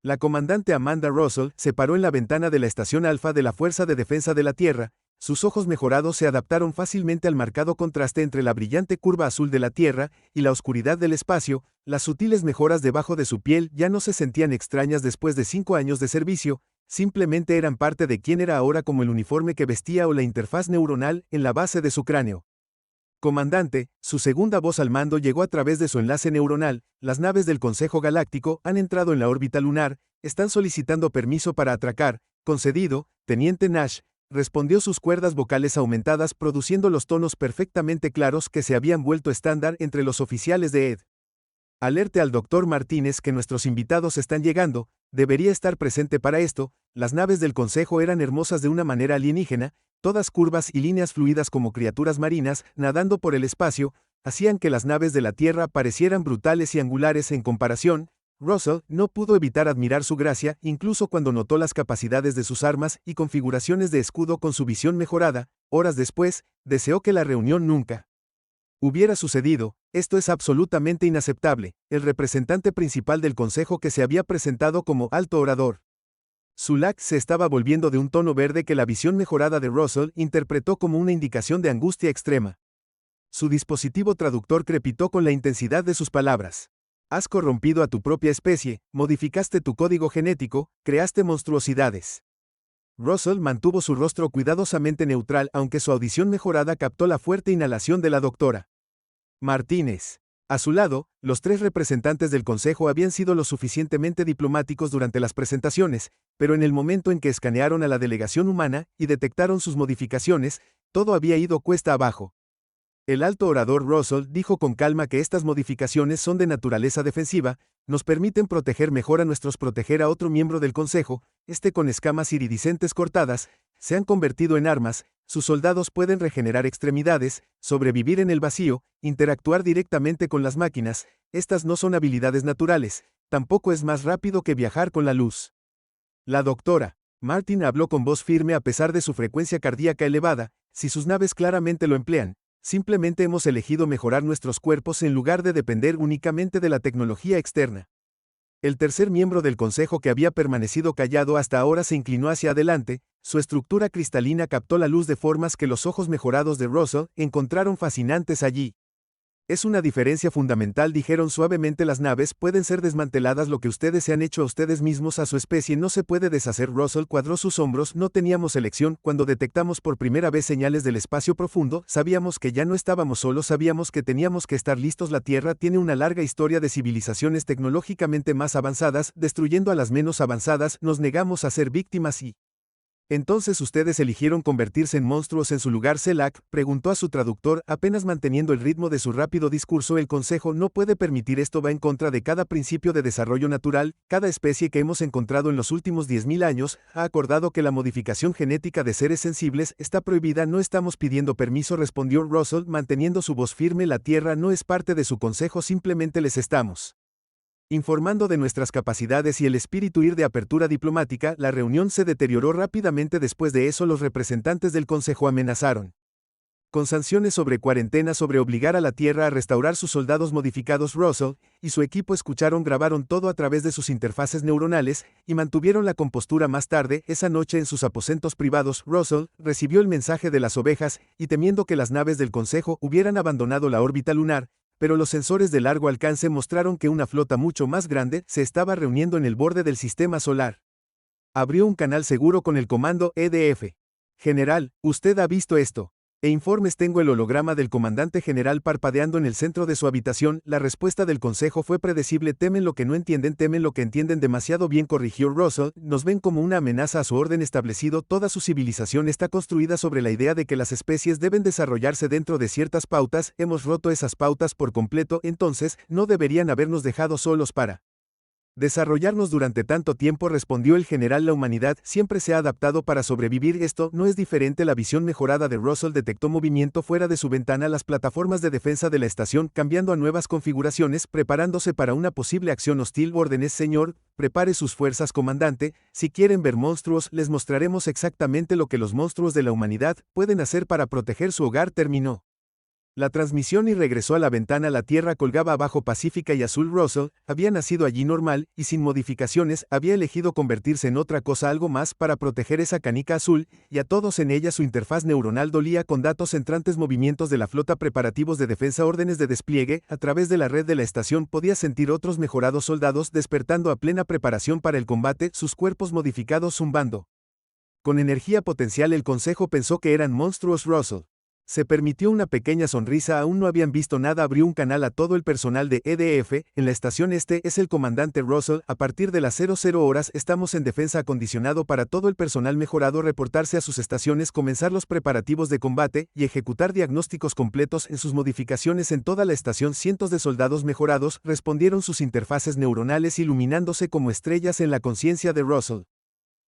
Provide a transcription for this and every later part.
La comandante Amanda Russell se paró en la ventana de la estación Alfa de la Fuerza de Defensa de la Tierra. Sus ojos mejorados se adaptaron fácilmente al marcado contraste entre la brillante curva azul de la Tierra y la oscuridad del espacio. Las sutiles mejoras debajo de su piel ya no se sentían extrañas después de 5 años de servicio, simplemente eran parte de quién era ahora, como el uniforme que vestía o la interfaz neuronal en la base de su cráneo. Comandante, su segunda voz al mando llegó a través de su enlace neuronal. Las naves del Consejo Galáctico han entrado en la órbita lunar, están solicitando permiso para atracar. Concedido, Teniente Nash, respondió sus cuerdas vocales aumentadas, produciendo los tonos perfectamente claros que se habían vuelto estándar entre los oficiales de ED. Alerte al Dr. Martínez que nuestros invitados están llegando, debería estar presente para esto. Las naves del Consejo eran hermosas de una manera alienígena, todas curvas y líneas fluidas como criaturas marinas, nadando por el espacio, hacían que las naves de la Tierra parecieran brutales y angulares en comparación. Russell no pudo evitar admirar su gracia, incluso cuando notó las capacidades de sus armas y configuraciones de escudo con su visión mejorada. Horas después, deseó que la reunión nunca hubiera sucedido. Esto es absolutamente inaceptable. El representante principal del Consejo, que se había presentado como alto orador Sulak, se estaba volviendo de un tono verde que la visión mejorada de Russell interpretó como una indicación de angustia extrema. Su dispositivo traductor crepitó con la intensidad de sus palabras. Has corrompido a tu propia especie, modificaste tu código genético, creaste monstruosidades. Russell mantuvo su rostro cuidadosamente neutral, aunque su audición mejorada captó la fuerte inhalación de la doctora Martínez. A su lado, los 3 representantes del Consejo habían sido lo suficientemente diplomáticos durante las presentaciones, pero en el momento en que escanearon a la delegación humana y detectaron sus modificaciones, todo había ido cuesta abajo. El alto orador Russell dijo con calma que estas modificaciones son de naturaleza defensiva, nos permiten proteger mejor a nuestros. Proteger a otro miembro del Consejo, con escamas iridiscentes cortadas, se han convertido en armas. Sus soldados pueden regenerar extremidades, sobrevivir en el vacío, interactuar directamente con las máquinas. Estas no son habilidades naturales, tampoco es más rápido que viajar con la luz. La doctora Martin habló con voz firme a pesar de su frecuencia cardíaca elevada. Si sus naves claramente lo emplean, simplemente hemos elegido mejorar nuestros cuerpos en lugar de depender únicamente de la tecnología externa. El tercer miembro del Consejo, que había permanecido callado hasta ahora, se inclinó hacia adelante. Su estructura cristalina captó la luz de formas que los ojos mejorados de Russell encontraron fascinantes allí. Es una diferencia fundamental, dijeron suavemente. Las naves pueden ser desmanteladas. Lo que ustedes se han hecho a ustedes mismos, a su especie, no se puede deshacer. Russell cuadró sus hombros. No teníamos elección. Cuando detectamos por primera vez señales del espacio profundo, sabíamos que ya no estábamos solos, sabíamos que teníamos que estar listos. La Tierra tiene una larga historia de civilizaciones tecnológicamente más avanzadas, destruyendo a las menos avanzadas. Nos negamos a ser víctimas y entonces ustedes eligieron convertirse en monstruos en su lugar. Selak preguntó a su traductor, apenas manteniendo el ritmo de su rápido discurso. El Consejo no puede permitir esto, va en contra de cada principio de desarrollo natural. Cada especie que hemos encontrado en los últimos 10.000 años ha acordado que la modificación genética de seres sensibles está prohibida. No estamos pidiendo permiso, respondió Russell, manteniendo su voz firme. La Tierra no es parte de su Consejo, simplemente les estamos informando de nuestras capacidades y el espíritu de apertura diplomática. La reunión se deterioró rápidamente. Después de eso, los representantes del Consejo amenazaron con sanciones sobre cuarentena, sobre obligar a la Tierra a restaurar sus soldados modificados. Russell y su equipo grabaron todo a través de sus interfaces neuronales y mantuvieron la compostura. Más tarde, esa noche, en sus aposentos privados, Russell recibió el mensaje de las ovejas y, temiendo que las naves del Consejo hubieran abandonado la órbita lunar, pero los sensores de largo alcance mostraron que una flota mucho más grande se estaba reuniendo en el borde del sistema solar. Abrió un canal seguro con el comando EDF. General, ¿usted ha visto esto? Informes. Tengo el holograma del comandante general parpadeando en el centro de su habitación. La respuesta del Consejo fue predecible. Temen lo que no entienden, temen lo que entienden demasiado bien, corrigió Russell. Nos ven como una amenaza a su orden establecido. Toda su civilización está construida sobre la idea de que las especies deben desarrollarse dentro de ciertas pautas. Hemos roto esas pautas por completo. Entonces, no deberían habernos dejado solos para desarrollarnos durante tanto tiempo, respondió el general. La humanidad siempre se ha adaptado para sobrevivir. Esto no es diferente. La visión mejorada de Russell detectó movimiento fuera de su ventana. Las plataformas de defensa de la estación cambiando a nuevas configuraciones, preparándose para una posible acción hostil. Órdenes, señor. Prepare sus fuerzas, comandante. Si quieren ver monstruos, les mostraremos exactamente lo que los monstruos de la humanidad pueden hacer para proteger su hogar, terminó. La transmisión y regresó a la ventana. La Tierra colgaba abajo pacífica y azul. Russell había nacido allí normal, y sin modificaciones, había elegido convertirse en otra cosa, algo más, para proteger esa canica azul, y a todos en ella. Su interfaz neuronal dolía con datos entrantes, movimientos de la flota, preparativos de defensa, órdenes de despliegue. A través de la red de la estación podía sentir otros mejorados soldados despertando a plena preparación para el combate, sus cuerpos modificados zumbando con energía potencial. El consejo pensó que eran monstruos. Russell se permitió una pequeña sonrisa. Aún no habían visto nada. Abrió un canal a todo el personal de EDF. En la estación. Este es el comandante Russell. A partir de las 00 horas estamos en defensa acondicionado para todo el personal mejorado reportarse a sus estaciones, comenzar los preparativos de combate y ejecutar diagnósticos completos en sus modificaciones en toda la estación. Cientos de soldados mejorados respondieron, sus interfaces neuronales iluminándose como estrellas en la conciencia de Russell.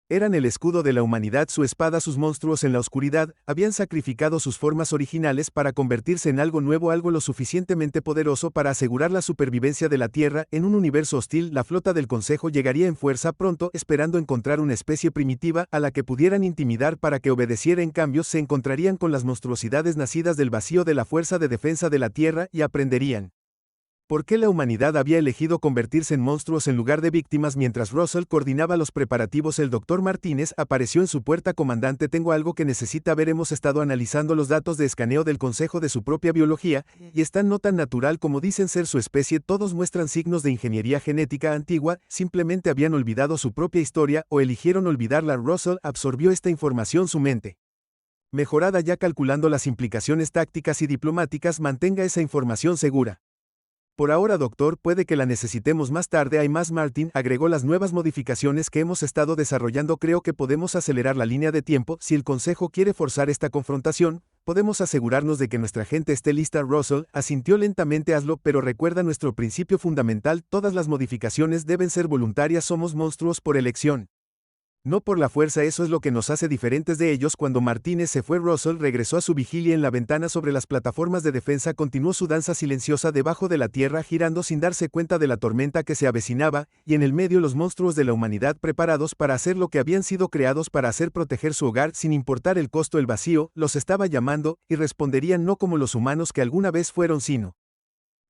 Eran el escudo de la humanidad, su espada. Sus monstruos en la oscuridad habían sacrificado sus formas originales para convertirse en algo nuevo, algo lo suficientemente poderoso para asegurar la supervivencia de la Tierra en un universo hostil. La flota del Consejo llegaría en fuerza pronto, esperando encontrar una especie primitiva a la que pudieran intimidar para que obedeciera. En cambio, se encontrarían con las monstruosidades nacidas del vacío de la Fuerza de Defensa de la Tierra y aprenderían ¿por qué la humanidad había elegido convertirse en monstruos en lugar de víctimas? Mientras Russell coordinaba los preparativos, el Dr. Martínez apareció en su puerta. Comandante, tengo algo que necesita ver. Hemos estado analizando los datos de escaneo del Consejo de su propia biología, y están no tan natural como dicen ser su especie. Todos muestran signos de ingeniería genética antigua. Simplemente habían olvidado su propia historia o eligieron olvidarla. Russell absorbió esta información. Su mente mejorada ya calculando las implicaciones tácticas y diplomáticas. Mantenga esa información segura. Por ahora, doctor, puede que la necesitemos más tarde. Hay más. Martin agregó las nuevas modificaciones que hemos estado desarrollando. Creo que podemos acelerar la línea de tiempo. Si el Consejo quiere forzar esta confrontación, podemos asegurarnos de que nuestra gente esté lista. Russell asintió lentamente. Hazlo, pero recuerda nuestro principio fundamental. Todas las modificaciones deben ser voluntarias. Somos monstruos por elección, no por la fuerza. Eso es lo que nos hace diferentes de ellos. Cuando Martínez se fue, Russell regresó a su vigilia en la ventana sobre las plataformas de defensa. Continuó su danza silenciosa debajo de la Tierra, girando sin darse cuenta de la tormenta que se avecinaba, y en el medio los monstruos de la humanidad preparados para hacer lo que habían sido creados para hacer: proteger su hogar sin importar el costo. El vacío los estaba llamando, y responderían no como los humanos que alguna vez fueron, sino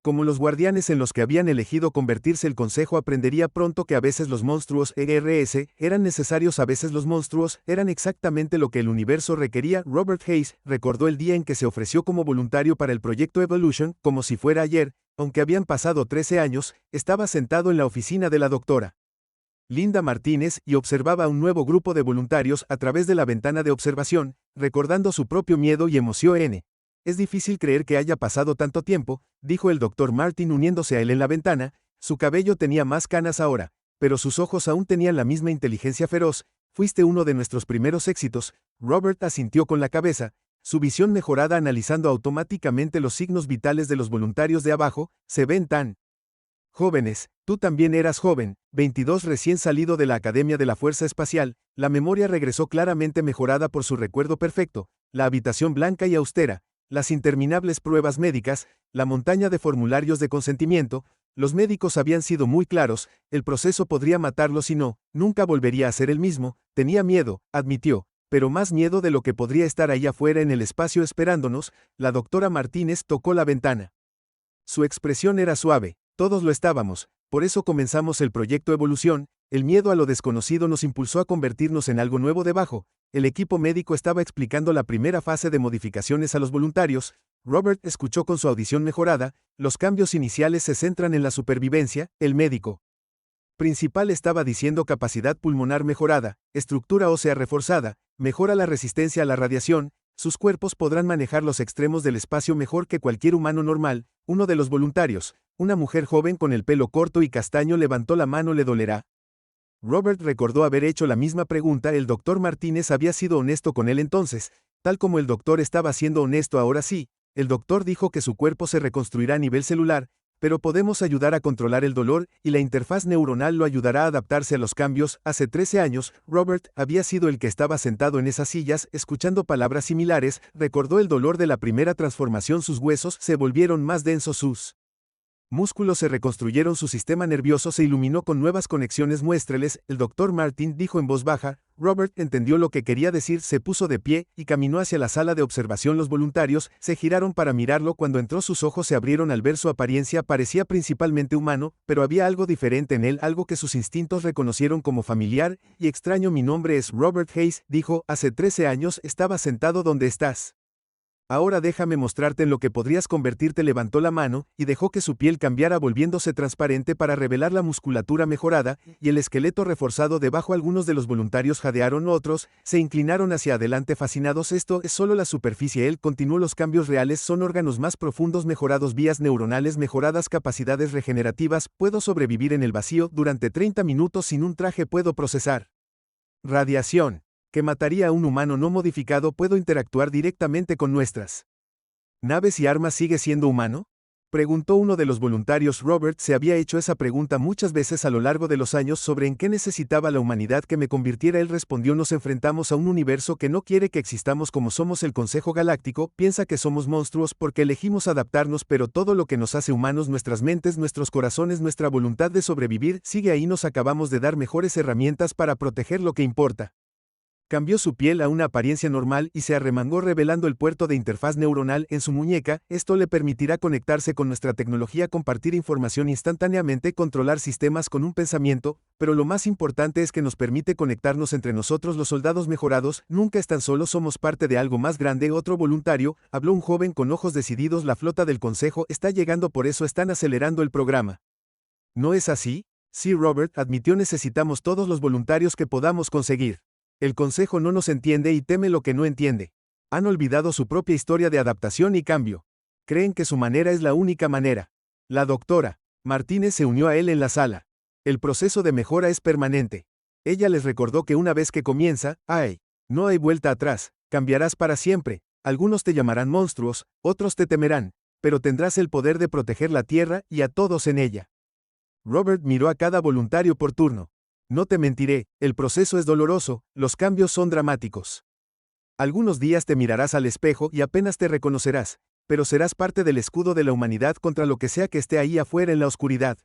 como los guardianes en los que habían elegido convertirse. El Consejo aprendería pronto que a veces los monstruos ERS eran necesarios, a veces los monstruos eran exactamente lo que el universo requería. Robert Hayes recordó el día en que se ofreció como voluntario para el proyecto Evolution, como si fuera ayer. Aunque habían pasado 13 años, estaba sentado en la oficina de la doctora Linda Martínez y observaba a un nuevo grupo de voluntarios a través de la ventana de observación, recordando su propio miedo y emoción. Es difícil creer que haya pasado tanto tiempo, dijo el Dr. Martin uniéndose a él en la ventana. Su cabello tenía más canas ahora, pero sus ojos aún tenían la misma inteligencia feroz. Fuiste uno de nuestros primeros éxitos. Robert asintió con la cabeza, su visión mejorada analizando automáticamente los signos vitales de los voluntarios de abajo. Se ven tan jóvenes. Tú también eras joven, 22, recién salido de la Academia de la Fuerza Espacial. La memoria regresó claramente mejorada por su recuerdo perfecto, la habitación blanca y austera, las interminables pruebas médicas, la montaña de formularios de consentimiento. Los médicos habían sido muy claros, el proceso podría matarlo si no, nunca volvería a ser el mismo. Tenía miedo, admitió, pero más miedo de lo que podría estar ahí afuera en el espacio esperándonos. La doctora Martínez tocó la ventana. Su expresión era suave. Todos lo estábamos, por eso comenzamos el proyecto Evolución. El miedo a lo desconocido nos impulsó a convertirnos en algo nuevo debajo. El equipo médico estaba explicando la primera fase de modificaciones a los voluntarios. Robert escuchó con su audición mejorada. Los cambios iniciales se centran en la supervivencia. El médico principal estaba diciendo: capacidad pulmonar mejorada, estructura ósea reforzada, mejora la resistencia a la radiación. Sus cuerpos podrán manejar los extremos del espacio mejor que cualquier humano normal. Uno de los voluntarios, una mujer joven con el pelo corto y castaño, levantó la mano. ¿Le dolerá? Robert recordó haber hecho la misma pregunta. El Dr. Martínez había sido honesto con él entonces, tal como el doctor estaba siendo honesto ahora. Sí, el doctor dijo que su cuerpo se reconstruirá a nivel celular, pero podemos ayudar a controlar el dolor, y la interfaz neuronal lo ayudará a adaptarse a los cambios. Hace 13 años, Robert había sido el que estaba sentado en esas sillas, escuchando palabras similares. Recordó el dolor de la primera transformación. Sus huesos se volvieron más densos, sus Músculos se reconstruyeron, su sistema nervioso se iluminó con nuevas conexiones. Muéstreles, el doctor Martin dijo en voz baja. Robert entendió lo que quería decir, se puso de pie y caminó hacia la sala de observación. Los voluntarios se giraron para mirarlo. Cuando entró, sus ojos se abrieron al ver su apariencia. Parecía principalmente humano, pero había algo diferente en él, algo que sus instintos reconocieron como familiar y extraño. Mi nombre es Robert Hayes, dijo. Hace 13 años estaba sentado donde estás. Ahora déjame mostrarte en lo que podrías convertirte. Levantó la mano y dejó que su piel cambiara, volviéndose transparente para revelar la musculatura mejorada y el esqueleto reforzado debajo. Algunos de los voluntarios jadearon, otros se inclinaron hacia adelante fascinados. Esto es solo la superficie. Él continuó. Los cambios reales son órganos más profundos mejorados, vías neuronales mejoradas, capacidades regenerativas. Puedo sobrevivir en el vacío durante 30 minutos sin un traje. Puedo procesar radiación que mataría a un humano no modificado. Puedo interactuar directamente con nuestras naves y armas. ¿Sigue siendo humano?, preguntó uno de los voluntarios. Robert se había hecho esa pregunta muchas veces a lo largo de los años sobre en qué necesitaba la humanidad que me convirtiera. Él respondió: nos enfrentamos a un universo que no quiere que existamos como somos. El Consejo Galáctico piensa que somos monstruos porque elegimos adaptarnos, pero todo lo que nos hace humanos, nuestras mentes, nuestros corazones, nuestra voluntad de sobrevivir, sigue ahí. Nos acabamos de dar mejores herramientas para proteger lo que importa. Cambió su piel a una apariencia normal y se arremangó, revelando el puerto de interfaz neuronal en su muñeca. Esto le permitirá conectarse con nuestra tecnología, compartir información instantáneamente, controlar sistemas con un pensamiento, pero lo más importante es que nos permite conectarnos entre nosotros. Los soldados mejorados nunca están solos, somos parte de algo más grande. Otro voluntario habló, un joven con ojos decididos. La flota del Consejo está llegando, por eso están acelerando el programa. ¿No es así? Sí, Robert admitió. Necesitamos todos los voluntarios que podamos conseguir. El Consejo no nos entiende y teme lo que no entiende. Han olvidado su propia historia de adaptación y cambio. Creen que su manera es la única manera. La doctora Martínez se unió a él en la sala. El proceso de mejora es permanente. Ella les recordó que una vez que comienza, no hay vuelta atrás, cambiarás para siempre. Algunos te llamarán monstruos, otros te temerán, pero tendrás el poder de proteger la Tierra y a todos en ella. Robert miró a cada voluntario por turno. No te mentiré, el proceso es doloroso, los cambios son dramáticos. Algunos días te mirarás al espejo y apenas te reconocerás, pero serás parte del escudo de la humanidad contra lo que sea que esté ahí afuera en la oscuridad.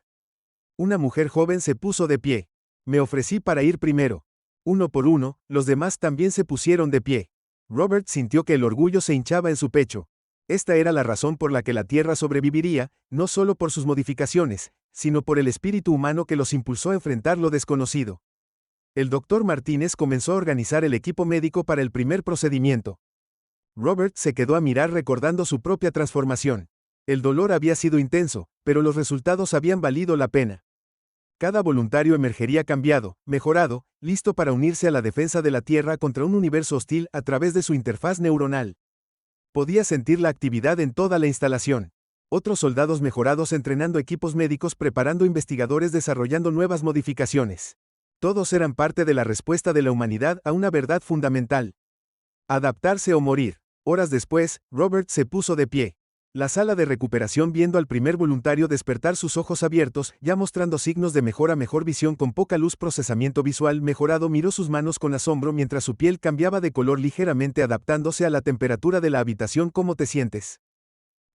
Una mujer joven se puso de pie. Me ofrecí para ir primero. Uno por uno, los demás también se pusieron de pie. Robert sintió que el orgullo se hinchaba en su pecho. Esta era la razón por la que la Tierra sobreviviría, no solo por sus modificaciones, sino por el espíritu humano que los impulsó a enfrentar lo desconocido. El doctor Martínez comenzó a organizar el equipo médico para el primer procedimiento. Robert se quedó a mirar recordando su propia transformación. El dolor había sido intenso, pero los resultados habían valido la pena. Cada voluntario emergería cambiado, mejorado, listo para unirse a la defensa de la Tierra contra un universo hostil a través de su interfaz neuronal. Podía sentir la actividad en toda la instalación. Otros soldados mejorados entrenando equipos médicos, preparando investigadores, desarrollando nuevas modificaciones. Todos eran parte de la respuesta de la humanidad a una verdad fundamental: adaptarse o morir. Horas después, Robert se puso de pie. La sala de recuperación, viendo al primer voluntario despertar, sus ojos abiertos, ya mostrando signos de mejora, mejor visión con poca luz, procesamiento visual mejorado, miró sus manos con asombro mientras su piel cambiaba de color ligeramente adaptándose a la temperatura de la habitación. ¿Cómo te sientes?,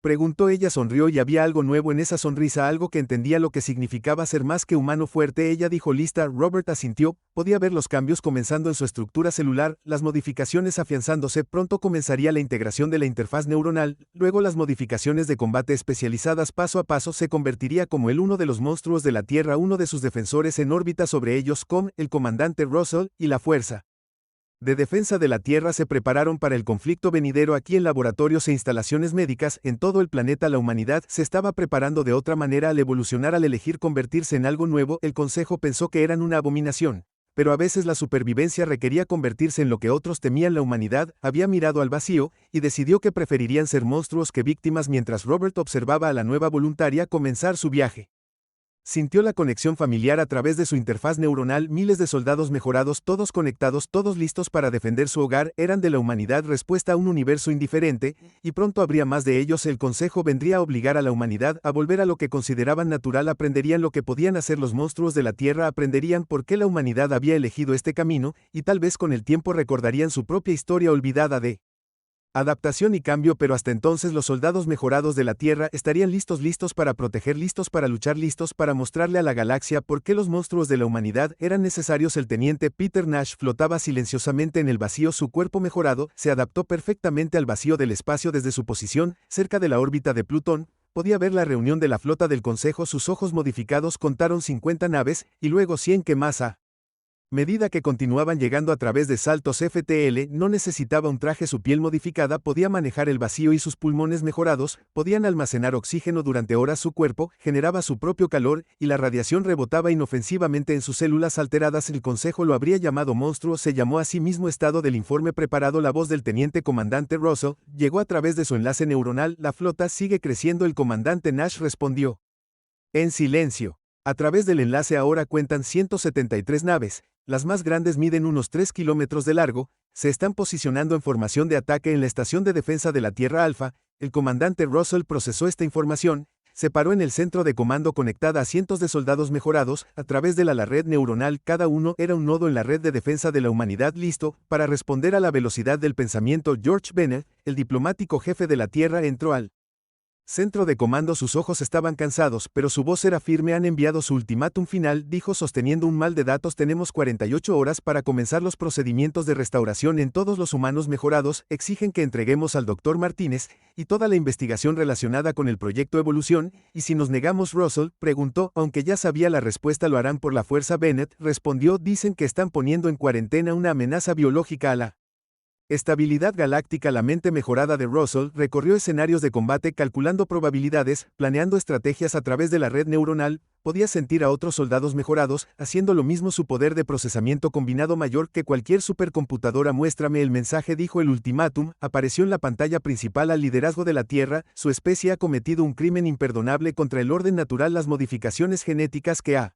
preguntó ella. Sonrió y había algo nuevo en esa sonrisa, algo que entendía lo que significaba ser más que humano fuerte. Ella dijo: lista. Robert asintió, podía ver los cambios comenzando en su estructura celular, las modificaciones afianzándose. Pronto comenzaría la integración de la interfaz neuronal, luego las modificaciones de combate especializadas. Paso a paso se convertiría como uno de los monstruos de la Tierra, uno de sus defensores en órbita sobre ellos, el comandante Russell y la fuerza de defensa de la Tierra se prepararon para el conflicto venidero. Aquí, en laboratorios e instalaciones médicas en todo el planeta, la humanidad se estaba preparando de otra manera al evolucionar, al elegir convertirse en algo nuevo. El Consejo pensó que eran una abominación, pero a veces la supervivencia requería convertirse en lo que otros temían. La humanidad había mirado al vacío y decidió que preferirían ser monstruos que víctimas. Mientras Robert observaba a la nueva voluntaria comenzar su viaje, sintió la conexión familiar a través de su interfaz neuronal. Miles de soldados mejorados, todos conectados, todos listos para defender su hogar, eran de la humanidad, respuesta a un universo indiferente, y pronto habría más de ellos. El Consejo vendría a obligar a la humanidad a volver a lo que consideraban natural. Aprenderían lo que podían hacer los monstruos de la Tierra, aprenderían por qué la humanidad había elegido este camino, y tal vez con el tiempo recordarían su propia historia olvidada de Adaptación y cambio, pero hasta entonces los soldados mejorados de la Tierra estarían listos para proteger, listos para luchar, listos para mostrarle a la galaxia por qué los monstruos de la humanidad eran necesarios. El teniente Peter Nash flotaba silenciosamente en el vacío, su cuerpo mejorado se adaptó perfectamente al vacío del espacio desde su posición, cerca de la órbita de Plutón. Podía ver la reunión de la flota del Consejo, sus ojos modificados contaron 50 naves, y luego 100 que más a medida que continuaban llegando a través de saltos FTL, no necesitaba un traje, su piel modificada podía manejar el vacío y sus pulmones mejorados podían almacenar oxígeno durante horas, su cuerpo generaba su propio calor y la radiación rebotaba inofensivamente en sus células alteradas. El Consejo lo habría llamado monstruo, se llamó a sí mismo estado del informe preparado. La voz del teniente comandante Russell llegó a través de su enlace neuronal. La flota sigue creciendo, el comandante Nash respondió. En silencio. A través del enlace ahora cuentan 173 naves, las más grandes miden unos 3 kilómetros de largo, se están posicionando en formación de ataque en la estación de defensa de la Tierra Alfa. El comandante Russell procesó esta información, se paró en el centro de comando conectada a cientos de soldados mejorados a través de la red neuronal, cada uno era un nodo en la red de defensa de la humanidad listo para responder a la velocidad del pensamiento. George Bennett, el diplomático jefe de la Tierra, entró al centro de comando, sus ojos estaban cansados, pero su voz era firme. Han enviado su ultimátum final, dijo sosteniendo un mal de datos. Tenemos 48 horas para comenzar los procedimientos de restauración en todos los humanos mejorados. Exigen que entreguemos al Dr. Martínez y toda la investigación relacionada con el proyecto Evolución, y si nos negamos, Russell preguntó, aunque ya sabía la respuesta, lo harán por la fuerza. Bennett respondió, dicen que están poniendo en cuarentena una amenaza biológica a la estabilidad galáctica. La mente mejorada de Russell recorrió escenarios de combate calculando probabilidades, planeando estrategias a través de la red neuronal, podía sentir a otros soldados mejorados, haciendo lo mismo, su poder de procesamiento combinado mayor que cualquier supercomputadora. Muéstrame el mensaje, dijo. El ultimátum apareció en la pantalla principal. Al liderazgo de la Tierra, su especie ha cometido un crimen imperdonable contra el orden natural. Las modificaciones genéticas que ha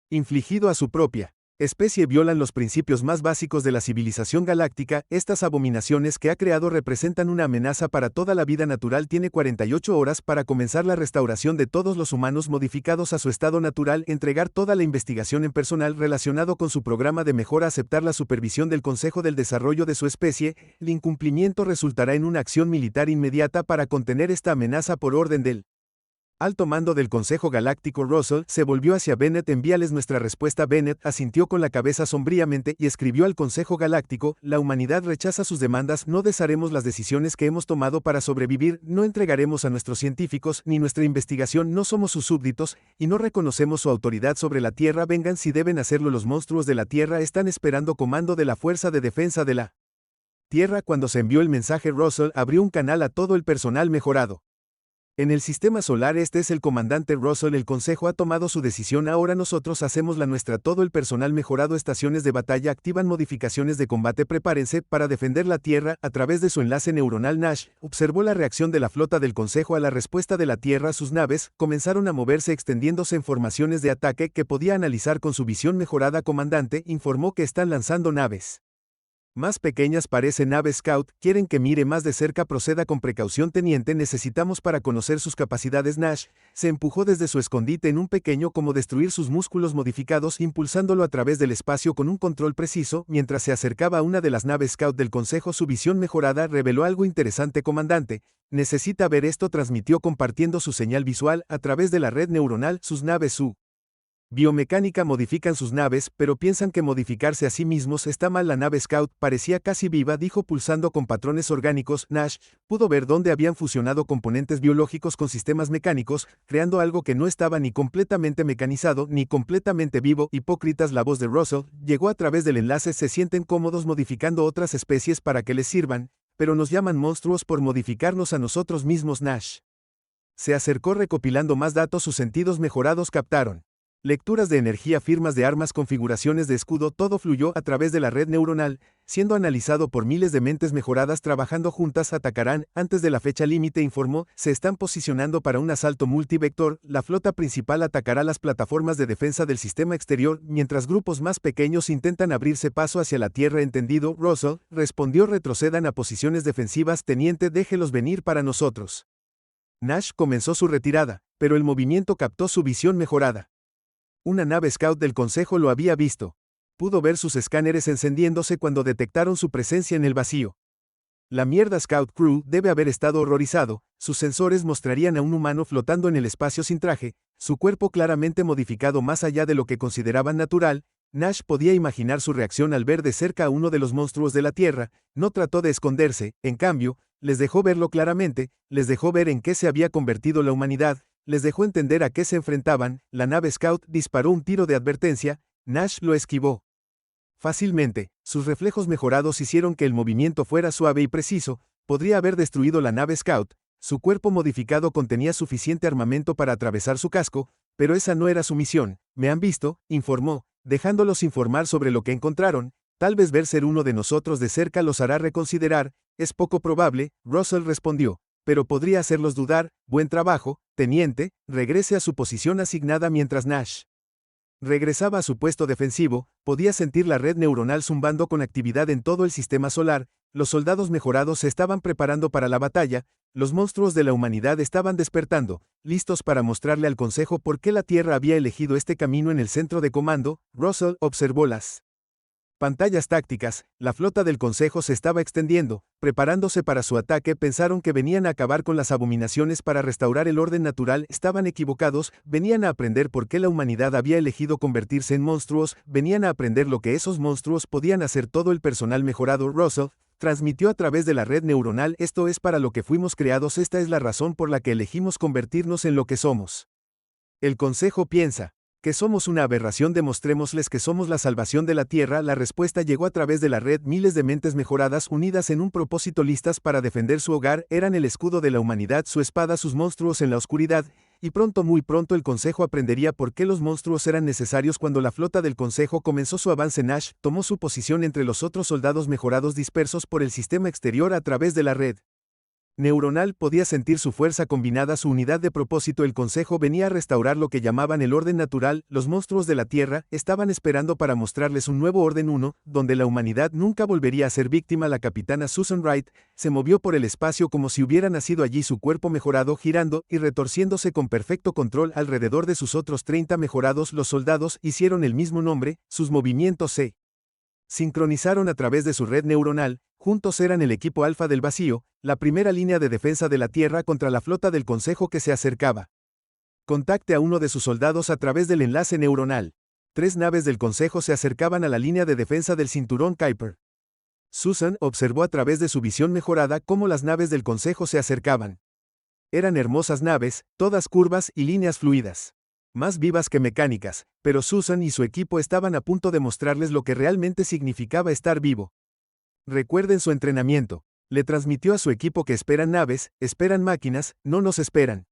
infligido a su propia especie violan los principios más básicos de la civilización galáctica. Estas abominaciones que ha creado representan una amenaza para toda la vida natural. Tiene 48 horas para comenzar la restauración de todos los humanos modificados a su estado natural, entregar toda la investigación en personal relacionado con su programa de mejora, aceptar la supervisión del Consejo del desarrollo de su especie. El incumplimiento resultará en una acción militar inmediata para contener esta amenaza por orden del alto mando del Consejo Galáctico. Russell se volvió hacia Bennett. Envíales nuestra respuesta. Bennett asintió con la cabeza sombríamente y escribió al Consejo Galáctico, la humanidad rechaza sus demandas, no desharemos las decisiones que hemos tomado para sobrevivir, no entregaremos a nuestros científicos ni nuestra investigación, no somos sus súbditos, y no reconocemos su autoridad sobre la Tierra. Vengan si deben hacerlo, los monstruos de la Tierra están esperando comando de la Fuerza de Defensa de la Tierra. Cuando se envió el mensaje, Russell abrió un canal a todo el personal mejorado. En el sistema solar, este es el comandante Russell. El Consejo ha tomado su decisión, ahora nosotros hacemos la nuestra. Todo el personal mejorado, estaciones de batalla activan modificaciones de combate, prepárense para defender la Tierra. A través de su enlace neuronal, Nash observó la reacción de la flota del Consejo a la respuesta de la Tierra. Sus naves comenzaron a moverse extendiéndose en formaciones de ataque que podía analizar con su visión mejorada. Comandante, informó que están lanzando naves más pequeñas, parece nave Scout, quieren que mire más de cerca, proceda con precaución. Teniente, necesitamos para conocer sus capacidades. Nash se empujó desde su escondite en un pequeño como destruir sus músculos modificados, impulsándolo a través del espacio con un control preciso. Mientras se acercaba a una de las naves Scout del Consejo, su visión mejorada reveló algo interesante. Comandante, necesita ver esto, transmitió compartiendo su señal visual a través de la red neuronal. Sus naves, su biomecánica, modifican sus naves, pero piensan que modificarse a sí mismos está mal. La nave Scout parecía casi viva, dijo pulsando con patrones orgánicos. Nash pudo ver dónde habían fusionado componentes biológicos con sistemas mecánicos, creando algo que no estaba ni completamente mecanizado ni completamente vivo. Hipócritas, la voz de Russell llegó a través del enlace. Se sienten cómodos modificando otras especies para que les sirvan, pero nos llaman monstruos por modificarnos a nosotros mismos. Nash se acercó recopilando más datos, sus sentidos mejorados captaron lecturas de energía, firmas de armas, configuraciones de escudo, todo fluyó a través de la red neuronal, siendo analizado por miles de mentes mejoradas trabajando juntas. Atacarán antes de la fecha límite, informó, se están posicionando para un asalto multivector. La flota principal atacará las plataformas de defensa del sistema exterior, mientras grupos más pequeños intentan abrirse paso hacia la Tierra. Entendido, Russell respondió, retrocedan a posiciones defensivas. Teniente, déjelos venir para nosotros. Nash comenzó su retirada, pero el movimiento captó su visión mejorada. Una nave Scout del Consejo lo había visto. Pudo ver sus escáneres encendiéndose cuando detectaron su presencia en el vacío. La mierda Scout Crew debe haber estado horrorizado, sus sensores mostrarían a un humano flotando en el espacio sin traje, su cuerpo claramente modificado más allá de lo que consideraban natural. Nash podía imaginar su reacción al ver de cerca a uno de los monstruos de la Tierra, no trató de esconderse, en cambio, les dejó verlo claramente, les dejó ver en qué se había convertido la humanidad, les dejó entender a qué se enfrentaban. La nave Scout disparó un tiro de advertencia, Nash lo esquivó fácilmente, sus reflejos mejorados hicieron que el movimiento fuera suave y preciso. Podría haber destruido la nave Scout, su cuerpo modificado contenía suficiente armamento para atravesar su casco, pero esa no era su misión. Me han visto, informó, dejándolos informar sobre lo que encontraron. Tal vez ver ser uno de nosotros de cerca los hará reconsiderar. Es poco probable, Russell respondió, pero podría hacerlos dudar. Buen trabajo, teniente. Regrese a su posición asignada mientras Nash regresaba a su puesto defensivo. Podía sentir la red neuronal zumbando con actividad en todo el sistema solar. Los soldados mejorados se estaban preparando para la batalla, los monstruos de la humanidad estaban despertando, listos para mostrarle al Consejo por qué la Tierra había elegido este camino. En el centro de comando, Russell observó las pantallas tácticas. La flota del Consejo se estaba extendiendo, preparándose para su ataque. Pensaron que venían a acabar con las abominaciones para restaurar el orden natural. Estaban equivocados, venían a aprender por qué la humanidad había elegido convertirse en monstruos, venían a aprender lo que esos monstruos podían hacer. Todo el personal mejorado, Russell transmitió a través de la red neuronal: esto es para lo que fuimos creados, esta es la razón por la que elegimos convertirnos en lo que somos. El Consejo piensa que somos una aberración, demostrémosles que somos la salvación de la Tierra. La respuesta llegó a través de la red. Miles de mentes mejoradas unidas en un propósito, listas para defender su hogar. Eran el escudo de la humanidad, su espada, sus monstruos en la oscuridad. Y pronto, muy pronto, el Consejo aprendería por qué los monstruos eran necesarios. Cuando la flota del Consejo comenzó su avance, Nash tomó su posición entre los otros soldados mejorados dispersos por el sistema exterior a través de la red neuronal. Podía sentir su fuerza combinada, su unidad de propósito. El Consejo venía a restaurar lo que llamaban el orden natural. Los monstruos de la Tierra estaban esperando para mostrarles un nuevo orden, uno donde la humanidad nunca volvería a ser víctima. La capitana Susan Wright se movió por el espacio como si hubiera nacido allí, su cuerpo mejorado girando y retorciéndose con perfecto control alrededor de sus otros 30 mejorados. Los soldados hicieron el mismo nombre, sus movimientos se sincronizaron a través de su red neuronal. Juntos eran el equipo alfa del vacío, la primera línea de defensa de la Tierra contra la flota del Consejo que se acercaba. Contacte a uno de sus soldados a través del enlace neuronal. 3 naves del Consejo se acercaban a la línea de defensa del cinturón Kuiper. Susan observó a través de su visión mejorada cómo las naves del Consejo se acercaban. Eran hermosas naves, todas curvas y líneas fluidas, más vivas que mecánicas, pero Susan y su equipo estaban a punto de mostrarles lo que realmente significaba estar vivo. Recuerden su entrenamiento. Le transmitió a su equipo que esperan naves, esperan máquinas, no nos esperan.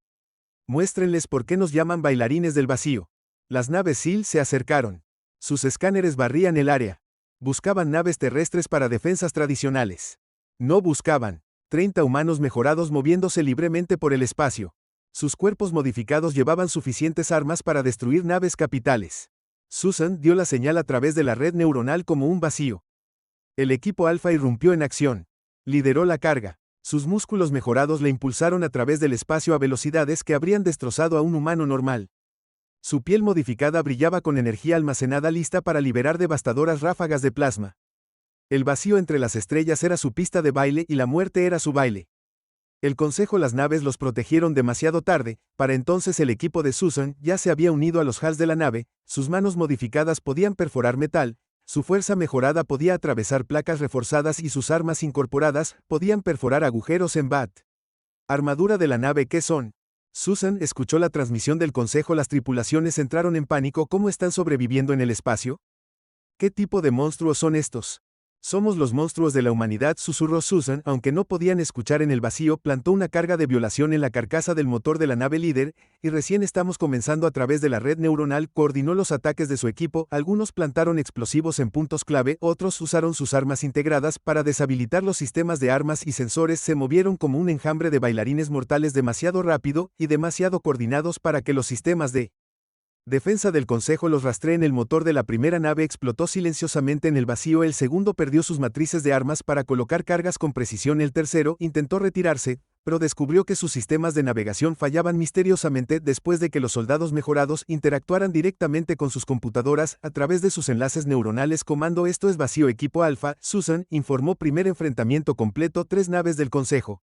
Muéstrenles por qué nos llaman bailarines del vacío. Las naves SEAL se acercaron. Sus escáneres barrían el área. Buscaban naves terrestres para defensas tradicionales. No buscaban 30 humanos mejorados moviéndose libremente por el espacio. Sus cuerpos modificados llevaban suficientes armas para destruir naves capitales. Susan dio la señal a través de la red neuronal como un vacío. El equipo alfa irrumpió en acción. Lideró la carga. Sus músculos mejorados le impulsaron a través del espacio a velocidades que habrían destrozado a un humano normal. Su piel modificada brillaba con energía almacenada, lista para liberar devastadoras ráfagas de plasma. El vacío entre las estrellas era su pista de baile y la muerte era su baile. El Consejo, las naves los protegieron demasiado tarde. Para entonces el equipo de Susan ya se había unido a los HALs de la nave. Sus manos modificadas podían perforar metal. Su fuerza mejorada podía atravesar placas reforzadas y sus armas incorporadas podían perforar agujeros en bat. Armadura de la nave, ¿qué son? Susan escuchó la transmisión del Consejo. Las tripulaciones entraron en pánico. ¿Cómo están sobreviviendo en el espacio? ¿Qué tipo de monstruos son estos? Somos los monstruos de la humanidad, susurró Susan. Aunque no podían escuchar en el vacío, plantó una carga de violación en la carcasa del motor de la nave líder, y recién estamos comenzando. A través de la red neuronal coordinó los ataques de su equipo. Algunos plantaron explosivos en puntos clave, otros usaron sus armas integradas para deshabilitar los sistemas de armas y sensores. Se movieron como un enjambre de bailarines mortales, demasiado rápido y demasiado coordinados para que los sistemas de defensa del Consejo los rastreen. El motor de la primera nave explotó silenciosamente en el vacío. El segundo perdió sus matrices de armas para colocar cargas con precisión. El tercero intentó retirarse, pero descubrió que sus sistemas de navegación fallaban misteriosamente después de que los soldados mejorados interactuaran directamente con sus computadoras a través de sus enlaces neuronales. Comando: esto es vacío. Equipo Alfa. Susan informó: primer enfrentamiento completo. 3 naves del Consejo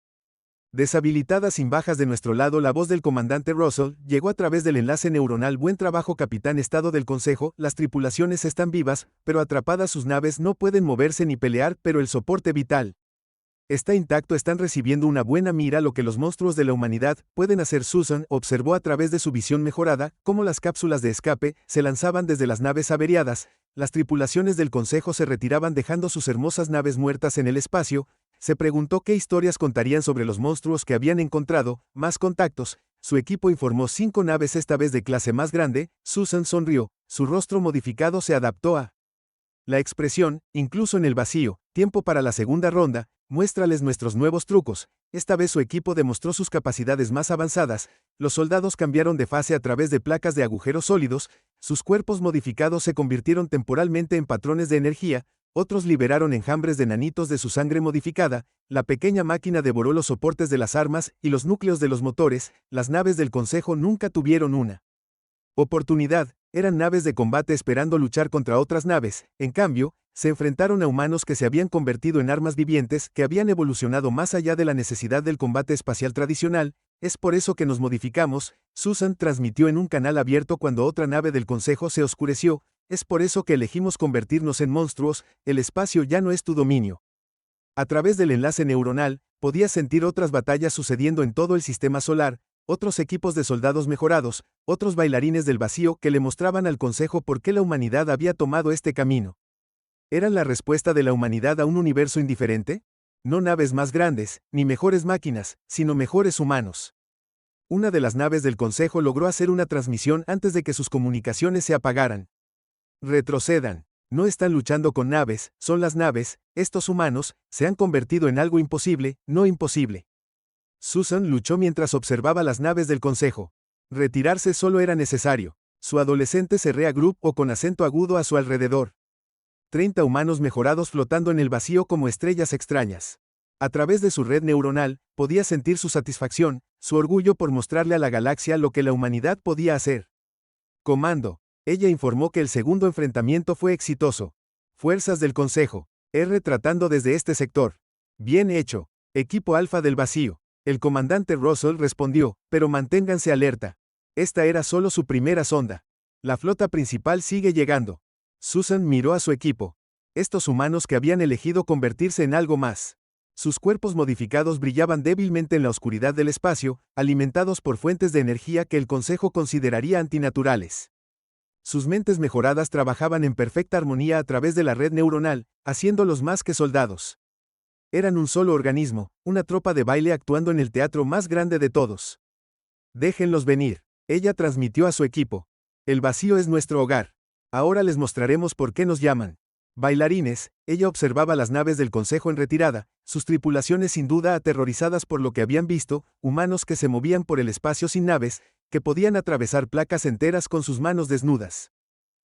deshabilitadas sin bajas de nuestro lado. La voz del comandante Russell llegó a través del enlace neuronal. Buen trabajo, capitán. Estado del Consejo: las tripulaciones están vivas, pero atrapadas. Sus naves no pueden moverse ni pelear, pero el soporte vital está intacto. Están recibiendo una buena mira. Lo que los monstruos de la humanidad pueden hacer. Susan observó a través de su visión mejorada cómo las cápsulas de escape se lanzaban desde las naves averiadas. Las tripulaciones del Consejo se retiraban dejando sus hermosas naves muertas en el espacio. Se preguntó qué historias contarían sobre los monstruos que habían encontrado. Más contactos. Su equipo informó: 5 naves, esta vez de clase más grande. Susan sonrió. Su rostro modificado se adaptó a la expresión, incluso en el vacío. Tiempo para la segunda ronda. Muéstrales nuestros nuevos trucos. Esta vez su equipo demostró sus capacidades más avanzadas. Los soldados cambiaron de fase a través de placas de agujeros sólidos. Sus cuerpos modificados se convirtieron temporalmente en patrones de energía. Otros liberaron enjambres de nanitos de su sangre modificada. La pequeña máquina devoró los soportes de las armas y los núcleos de los motores. Las naves del Consejo nunca tuvieron una oportunidad. Eran naves de combate esperando luchar contra otras naves. En cambio, se enfrentaron a humanos que se habían convertido en armas vivientes, que habían evolucionado más allá de la necesidad del combate espacial tradicional. Es por eso que nos modificamos. Susan transmitió en un canal abierto cuando otra nave del Consejo se oscureció. Es por eso que elegimos convertirnos en monstruos. El espacio ya no es tu dominio. A través del enlace neuronal, podías sentir otras batallas sucediendo en todo el sistema solar, otros equipos de soldados mejorados, otros bailarines del vacío que le mostraban al Consejo por qué la humanidad había tomado este camino. ¿Eran la respuesta de la humanidad a un universo indiferente? No naves más grandes, ni mejores máquinas, sino mejores humanos. Una de las naves del Consejo logró hacer una transmisión antes de que sus comunicaciones se apagaran. Retrocedan. No están luchando con naves, son las naves. Estos humanos se han convertido en algo imposible, no imposible. Susan luchó mientras observaba las naves del Consejo. Retirarse solo era necesario. Su adolescente se reagrupó con acento agudo a su alrededor. 30 humanos mejorados flotando en el vacío como estrellas extrañas. A través de su red neuronal, podía sentir su satisfacción, su orgullo por mostrarle a la galaxia lo que la humanidad podía hacer. Comando. Ella informó que el segundo enfrentamiento fue exitoso. Fuerzas del Consejo. Tratando desde este sector. Bien hecho. Equipo Alfa del Vacío. El comandante Russell respondió, pero manténganse alerta. Esta era solo su primera sonda. La flota principal sigue llegando. Susan miró a su equipo. Estos humanos que habían elegido convertirse en algo más. Sus cuerpos modificados brillaban débilmente en la oscuridad del espacio, alimentados por fuentes de energía que el Consejo consideraría antinaturales. Sus mentes mejoradas trabajaban en perfecta armonía a través de la red neuronal, haciéndolos más que soldados. Eran un solo organismo, una tropa de baile actuando en el teatro más grande de todos. Déjenlos venir. Ella transmitió a su equipo. El vacío es nuestro hogar. Ahora les mostraremos por qué nos llaman bailarines. Ella observaba las naves del Consejo en retirada, sus tripulaciones sin duda aterrorizadas por lo que habían visto, humanos que se movían por el espacio sin naves, que podían atravesar placas enteras con sus manos desnudas.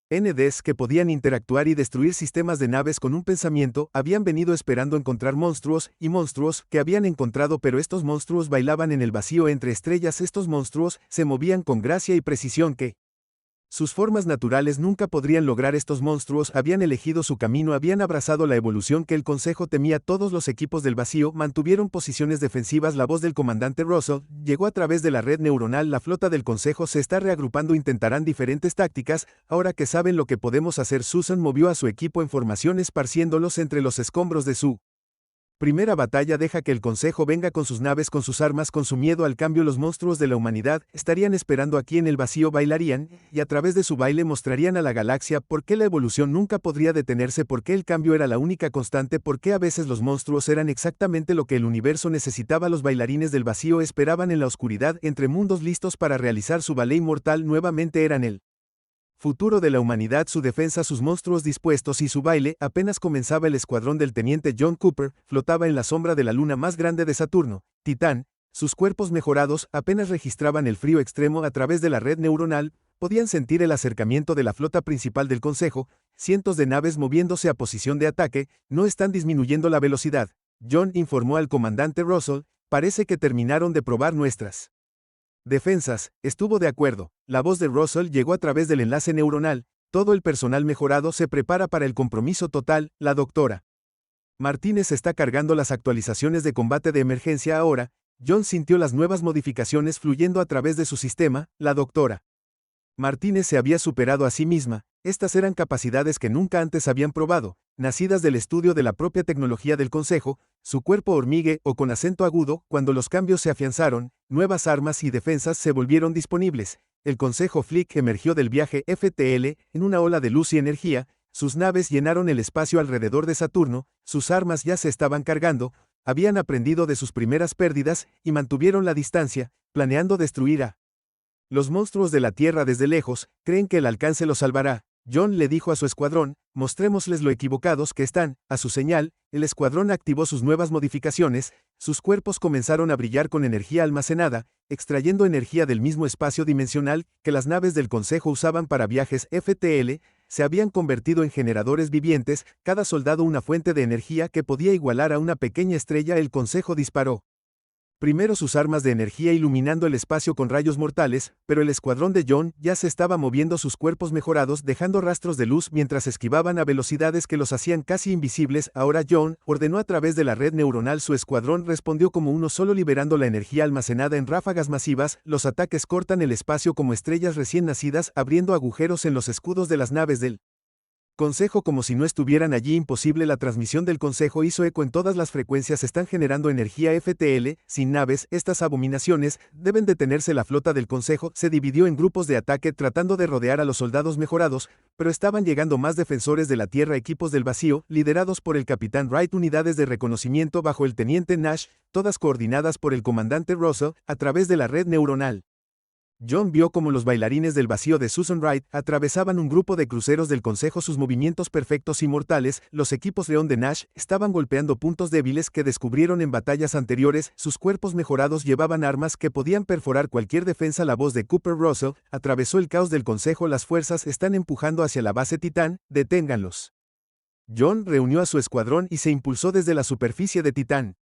NDs que podían interactuar y destruir sistemas de naves con un pensamiento. Habían venido esperando encontrar monstruos, y monstruos que habían encontrado, pero estos monstruos bailaban en el vacío entre estrellas. Estos monstruos se movían con gracia y precisión que sus formas naturales nunca podrían lograr. Estos monstruos habían elegido su camino, habían abrazado la evolución que el Consejo temía. Todos los equipos del vacío mantuvieron posiciones defensivas. La voz del comandante Russell llegó a través de la red neuronal. La flota del Consejo se está reagrupando, intentarán diferentes tácticas. Ahora que saben lo que podemos hacer, Susan movió a su equipo en formación esparciéndolos entre los escombros de su primera batalla. Deja que el Consejo venga con sus naves, con sus armas, con su miedo al cambio. Los monstruos de la humanidad estarían esperando aquí en el vacío, bailarían, y a través de su baile mostrarían a la galaxia por qué la evolución nunca podría detenerse, por qué el cambio era la única constante, por qué a veces los monstruos eran exactamente lo que el universo necesitaba. Los bailarines del vacío esperaban en la oscuridad entre mundos, listos para realizar su ballet mortal. Nuevamente eran el futuro de la humanidad, su defensa, sus monstruos dispuestos y su baile. Apenas comenzaba. El escuadrón del teniente John Cooper flotaba en la sombra de la luna más grande de Saturno, Titán. Sus cuerpos mejorados apenas registraban el frío extremo. A través de la red neuronal, podían sentir el acercamiento de la flota principal del Consejo, cientos de naves moviéndose a posición de ataque. No están disminuyendo la velocidad. John informó al comandante Russell, parece que terminaron de probar nuestras defensas. Estuvo de acuerdo. La voz de Russell llegó a través del enlace neuronal. Todo el personal mejorado se prepara para el compromiso total. La doctora Martínez está cargando las actualizaciones de combate de emergencia ahora. John sintió las nuevas modificaciones fluyendo a través de su sistema. La doctora Martínez se había superado a sí misma. Estas eran capacidades que nunca antes habían probado, nacidas del estudio de la propia tecnología del Consejo. Su cuerpo hormigue o con acento agudo. Cuando los cambios se afianzaron, nuevas armas y defensas se volvieron disponibles. El Consejo Flick emergió del viaje FTL en una ola de luz y energía. Sus naves llenaron el espacio alrededor de Saturno. Sus armas ya se estaban cargando. Habían aprendido de sus primeras pérdidas y mantuvieron la distancia, planeando destruir a los monstruos de la Tierra desde lejos. Creen que el alcance los salvará. John le dijo a su escuadrón: mostrémosles lo equivocados que están. A su señal, el escuadrón activó sus nuevas modificaciones. Sus cuerpos comenzaron a brillar con energía almacenada, extrayendo energía del mismo espacio dimensional que las naves del Consejo usaban para viajes FTL. Se habían convertido en generadores vivientes, cada soldado una fuente de energía que podía igualar a una pequeña estrella. El Consejo disparó primero sus armas de energía iluminando el espacio con rayos mortales, pero el escuadrón de John ya se estaba moviendo, sus cuerpos mejorados dejando rastros de luz mientras esquivaban a velocidades que los hacían casi invisibles. Ahora John ordenó a través de la red neuronal. Su escuadrón respondió como uno solo, liberando la energía almacenada en ráfagas masivas. Los ataques cortan el espacio como estrellas recién nacidas, abriendo agujeros en los escudos de las naves del Consejo como si no estuvieran allí. Imposible. La transmisión del Consejo hizo eco en todas las frecuencias. Están generando energía FTL, sin naves. Estas abominaciones deben detenerse. La flota del Consejo se dividió en grupos de ataque tratando de rodear a los soldados mejorados, pero estaban llegando más defensores de la Tierra, equipos del vacío, liderados por el capitán Wright, unidades de reconocimiento bajo el teniente Nash, todas coordinadas por el comandante Russell, a través de la red neuronal. John vio cómo los bailarines del vacío de Susan Wright atravesaban un grupo de cruceros del Consejo, sus movimientos perfectos y mortales. Los equipos León de Nash estaban golpeando puntos débiles que descubrieron en batallas anteriores. Sus cuerpos mejorados llevaban armas que podían perforar cualquier defensa. La voz de Cooper Russell atravesó el caos del Consejo. Las fuerzas están empujando hacia la base Titán, deténganlos. John reunió a su escuadrón y se impulsó desde la superficie de Titán.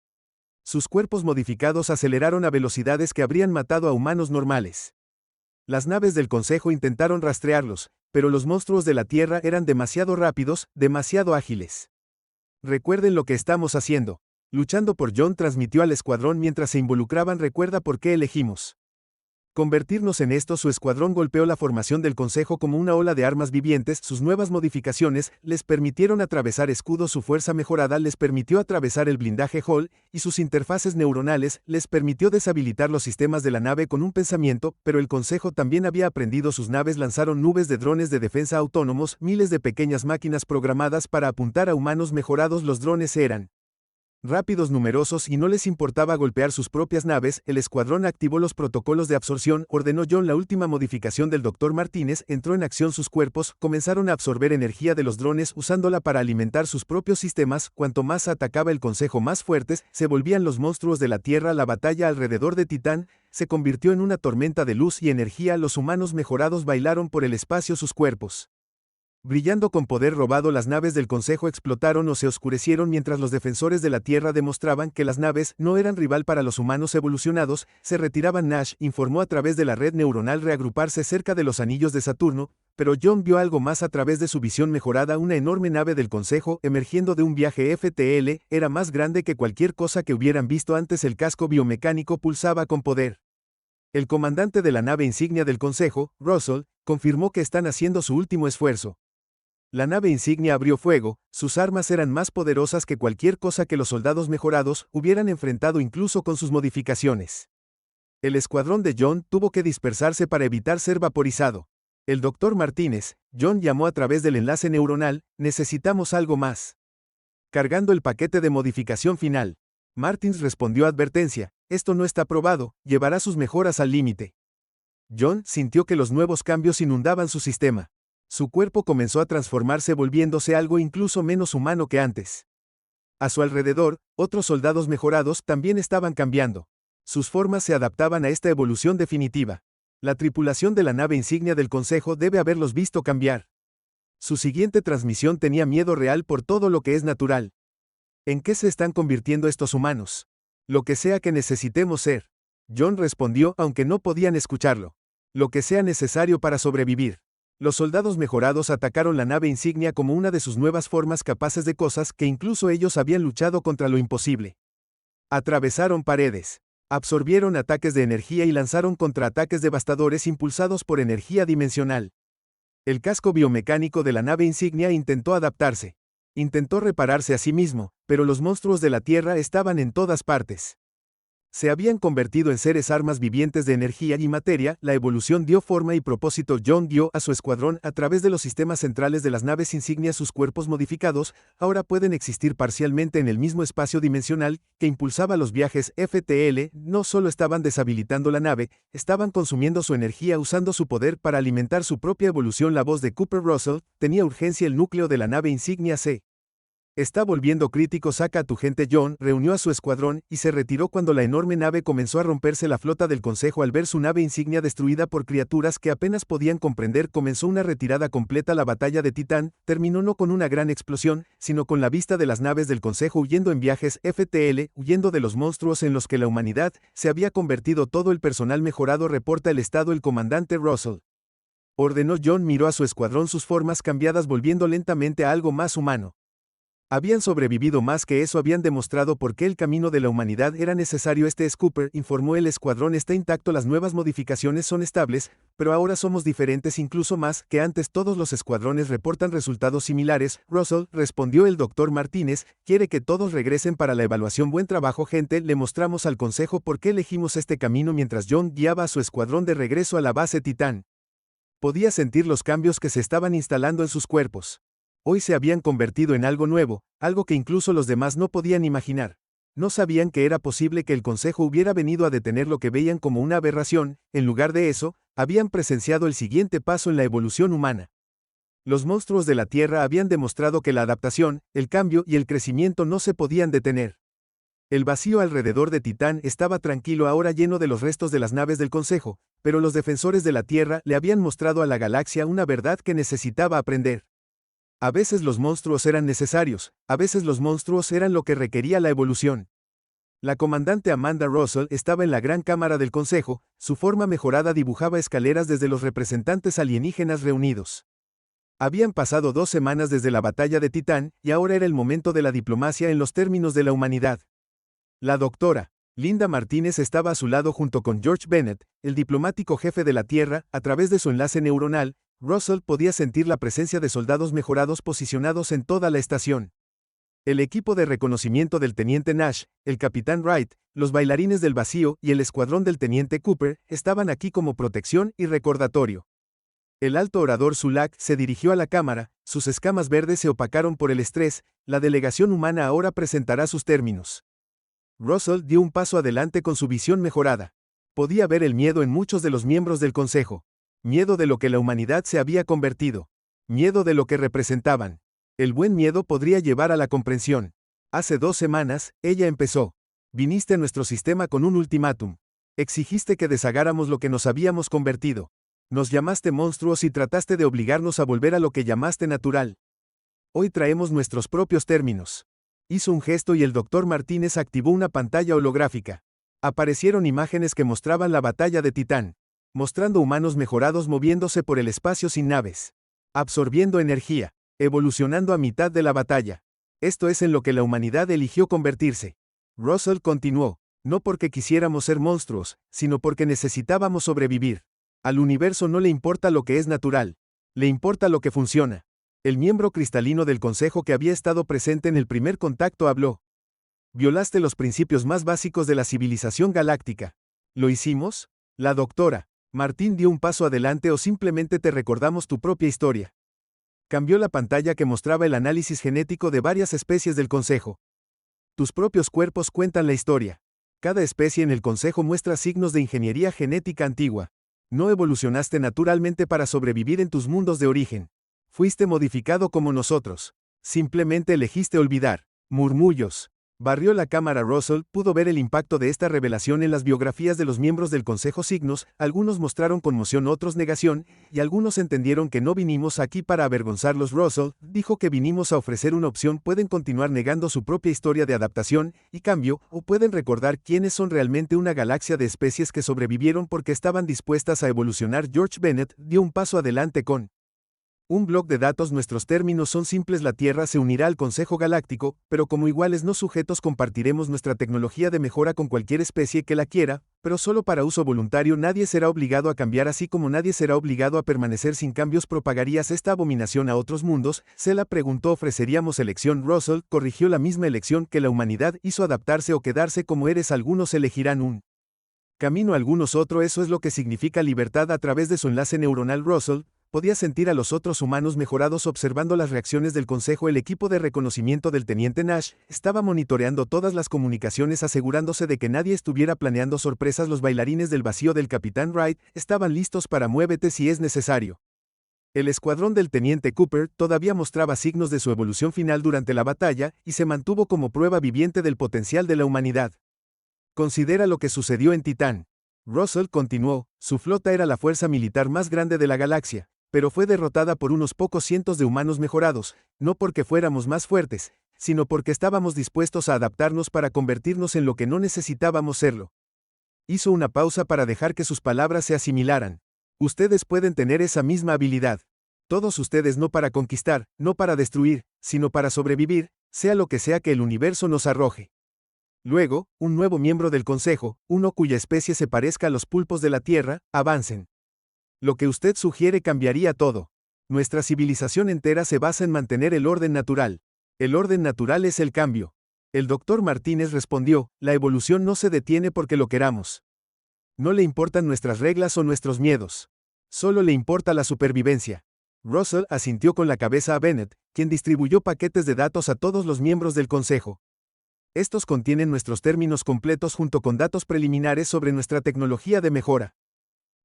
Sus cuerpos modificados aceleraron a velocidades que habrían matado a humanos normales. Las naves del Consejo intentaron rastrearlos, pero los monstruos de la Tierra eran demasiado rápidos, demasiado ágiles. Recuerden lo que estamos haciendo. Luchando por John transmitió al escuadrón mientras se involucraban. Recuerda por qué elegimos convertirnos en esto. Su escuadrón golpeó la formación del Consejo como una ola de armas vivientes. Sus nuevas modificaciones les permitieron atravesar escudos. Su fuerza mejorada les permitió atravesar el blindaje Hall, y sus interfaces neuronales les permitió deshabilitar los sistemas de la nave con un pensamiento. Pero el Consejo también había aprendido. Sus naves lanzaron nubes de drones de defensa autónomos, miles de pequeñas máquinas programadas para apuntar a humanos mejorados. Los drones eran rápidos, numerosos y no les importaba golpear sus propias naves. El escuadrón activó los protocolos de absorción, ordenó John. La última modificación del Dr. Martínez entró en acción. Sus cuerpos comenzaron a absorber energía de los drones usándola para alimentar sus propios sistemas. Cuanto más atacaba el Consejo, más fuertes se volvían los monstruos de la Tierra. La batalla alrededor de Titán se convirtió en una tormenta de luz y energía. Los humanos mejorados bailaron por el espacio, sus cuerpos brillando con poder robado. Las naves del Consejo explotaron o se oscurecieron mientras los defensores de la Tierra demostraban que las naves no eran rival para los humanos evolucionados. Se retiraban. Nash informó a través de la red neuronal reagruparse cerca de los anillos de Saturno, pero John vio algo más a través de su visión mejorada. Una enorme nave del Consejo emergiendo de un viaje FTL. Era más grande que cualquier cosa que hubieran visto antes. El casco biomecánico pulsaba con poder. El comandante de la nave insignia del Consejo, Russell, confirmó que están haciendo su último esfuerzo. La nave insignia abrió fuego. Sus armas eran más poderosas que cualquier cosa que los soldados mejorados hubieran enfrentado, incluso con sus modificaciones. El escuadrón de John tuvo que dispersarse para evitar ser vaporizado. El Dr. Martínez, John llamó a través del enlace neuronal: necesitamos algo más. Cargando el paquete de modificación final. Martins respondió: advertencia, esto no está probado, llevará sus mejoras al límite. John sintió que los nuevos cambios inundaban su sistema. Su cuerpo comenzó a transformarse, volviéndose algo incluso menos humano que antes. A su alrededor, otros soldados mejorados también estaban cambiando. Sus formas se adaptaban a esta evolución definitiva. La tripulación de la nave insignia del Consejo debe haberlos visto cambiar. Su siguiente transmisión tenía miedo real por todo lo que es natural. ¿En qué se están convirtiendo estos humanos? Lo que sea que necesitemos ser. John respondió, aunque no podían escucharlo. Lo que sea necesario para sobrevivir. Los soldados mejorados atacaron la nave insignia como una de sus nuevas formas capaces de cosas que incluso ellos habían luchado contra lo imposible. Atravesaron paredes. Absorbieron ataques de energía y lanzaron contraataques devastadores impulsados por energía dimensional. El casco biomecánico de la nave insignia intentó adaptarse. Intentó repararse a sí mismo, pero los monstruos de la Tierra estaban en todas partes. Se habían convertido en seres armas vivientes de energía y materia. La evolución dio forma y propósito. John dio a su escuadrón a través de los sistemas centrales de las naves insignias. Sus cuerpos modificados ahora pueden existir parcialmente en el mismo espacio dimensional que impulsaba los viajes FTL. No solo estaban deshabilitando la nave, estaban consumiendo su energía usando su poder para alimentar su propia evolución. La voz de Cooper Russell tenía urgencia. El núcleo de la nave insignia se está volviendo crítico. Saca a tu gente. John reunió a su escuadrón y se retiró cuando la enorme nave comenzó a romperse. La flota del Consejo, al ver su nave insignia destruida por criaturas que apenas podían comprender, comenzó una retirada completa. La batalla de Titán terminó no con una gran explosión, sino con la vista de las naves del Consejo huyendo en viajes FTL, huyendo de los monstruos en los que la humanidad se había convertido. Todo el personal mejorado reporta el estado. El comandante Russell ordenó. John miró a su escuadrón, sus formas cambiadas volviendo lentamente a algo más humano. Habían sobrevivido. Más que eso, habían demostrado por qué el camino de la humanidad era necesario. Este es Cooper, informó. El escuadrón está intacto, las nuevas modificaciones son estables, pero ahora somos diferentes incluso más que antes. Todos los escuadrones reportan resultados similares. Russell, respondió el Dr. Martínez, quiere que todos regresen para la evaluación. Buen trabajo, gente. Le mostramos al Consejo por qué elegimos este camino. Mientras John guiaba a su escuadrón de regreso a la base Titán, podía sentir los cambios que se estaban instalando en sus cuerpos. Hoy se habían convertido en algo nuevo, algo que incluso los demás no podían imaginar. No sabían que era posible que el Consejo hubiera venido a detener lo que veían como una aberración. En lugar de eso, habían presenciado el siguiente paso en la evolución humana. Los monstruos de la Tierra habían demostrado que la adaptación, el cambio y el crecimiento no se podían detener. El vacío alrededor de Titán estaba tranquilo, ahora lleno de los restos de las naves del Consejo, pero los defensores de la Tierra le habían mostrado a la galaxia una verdad que necesitaba aprender. A veces los monstruos eran necesarios, a veces los monstruos eran lo que requería la evolución. La comandante Amanda Russell estaba en la gran cámara del Consejo, su forma mejorada dibujaba escaleras desde los representantes alienígenas reunidos. Habían pasado 2 semanas desde la batalla de Titán, y ahora era el momento de la diplomacia en los términos de la humanidad. La doctora Linda Martínez estaba a su lado junto con George Bennett, el diplomático jefe de la Tierra. A través de su enlace neuronal, Russell podía sentir la presencia de soldados mejorados posicionados en toda la estación. El equipo de reconocimiento del teniente Nash, el capitán Wright, los bailarines del vacío y el escuadrón del teniente Cooper estaban aquí como protección y recordatorio. El alto orador Sulak se dirigió a la cámara, sus escamas verdes se opacaron por el estrés. La delegación humana ahora presentará sus términos. Russell dio un paso adelante con su visión mejorada. Podía ver el miedo en muchos de los miembros del Consejo. Miedo de lo que la humanidad se había convertido. Miedo de lo que representaban. El buen miedo podría llevar a la comprensión. Hace 2 semanas, ella empezó. Viniste a nuestro sistema con un ultimátum. Exigiste que deshagáramos lo que nos habíamos convertido. Nos llamaste monstruos y trataste de obligarnos a volver a lo que llamaste natural. Hoy traemos nuestros propios términos. Hizo un gesto y el Dr. Martínez activó una pantalla holográfica. Aparecieron imágenes que mostraban la batalla de Titán, mostrando humanos mejorados moviéndose por el espacio sin naves, absorbiendo energía, evolucionando a mitad de la batalla. Esto es en lo que la humanidad eligió convertirse. Russell continuó, no porque quisiéramos ser monstruos, sino porque necesitábamos sobrevivir. Al universo no le importa lo que es natural, le importa lo que funciona. El miembro cristalino del Consejo que había estado presente en el primer contacto habló. Violaste los principios más básicos de la civilización galáctica. ¿Lo hicimos? La doctora Martín dio un paso adelante. ¿O simplemente te recordamos tu propia historia? Cambió la pantalla que mostraba el análisis genético de varias especies del Consejo. Tus propios cuerpos cuentan la historia. Cada especie en el Consejo muestra signos de ingeniería genética antigua. No evolucionaste naturalmente para sobrevivir en tus mundos de origen. Fuiste modificado como nosotros. Simplemente elegiste olvidar. Murmullos. Barrió la cámara. Russell pudo ver el impacto de esta revelación en las biografías de los miembros del Consejo. Signos, algunos mostraron conmoción, otros negación, y algunos entendieron que no vinimos aquí para avergonzarlos. Russell dijo que vinimos a ofrecer una opción. Pueden continuar negando su propia historia de adaptación y cambio, o pueden recordar quiénes son realmente, una galaxia de especies que sobrevivieron porque estaban dispuestas a evolucionar. George Bennett dio un paso adelante con un bloc de datos. Nuestros términos son simples. La Tierra se unirá al Consejo Galáctico, pero como iguales no sujetos compartiremos nuestra tecnología de mejora con cualquier especie que la quiera, pero solo para uso voluntario. Nadie será obligado a cambiar, así como nadie será obligado a permanecer sin cambios. ¿Propagarías esta abominación a otros mundos? Se la preguntó. ¿Ofreceríamos elección? Russell corrigió: la misma elección que la humanidad hizo, adaptarse o quedarse como eres. Algunos elegirán un camino, algunos otro. Eso es lo que significa libertad. A través de su enlace neuronal, Russell podía sentir a los otros humanos mejorados observando las reacciones del Consejo. El equipo de reconocimiento del Teniente Nash estaba monitoreando todas las comunicaciones, asegurándose de que nadie estuviera planeando sorpresas. Los bailarines del vacío del Capitán Wright estaban listos para muévete si es necesario. El escuadrón del Teniente Cooper todavía mostraba signos de su evolución final durante la batalla y se mantuvo como prueba viviente del potencial de la humanidad. Considera lo que sucedió en Titán. Russell continuó: su flota era la fuerza militar más grande de la galaxia, pero fue derrotada por unos pocos cientos de humanos mejorados, no porque fuéramos más fuertes, sino porque estábamos dispuestos a adaptarnos para convertirnos en lo que no necesitábamos serlo. Hizo una pausa para dejar que sus palabras se asimilaran. Ustedes pueden tener esa misma habilidad. Todos ustedes, no para conquistar, no para destruir, sino para sobrevivir, sea lo que sea que el universo nos arroje. Luego, un nuevo miembro del Consejo, uno cuya especie se parezca a los pulpos de la Tierra, avancen. Lo que usted sugiere cambiaría todo. Nuestra civilización entera se basa en mantener el orden natural. El orden natural es el cambio. El Dr. Martínez respondió: la evolución no se detiene porque lo queramos. No le importan nuestras reglas o nuestros miedos. Solo le importa la supervivencia. Russell asintió con la cabeza a Bennett, quien distribuyó paquetes de datos a todos los miembros del Consejo. Estos contienen nuestros términos completos junto con datos preliminares sobre nuestra tecnología de mejora.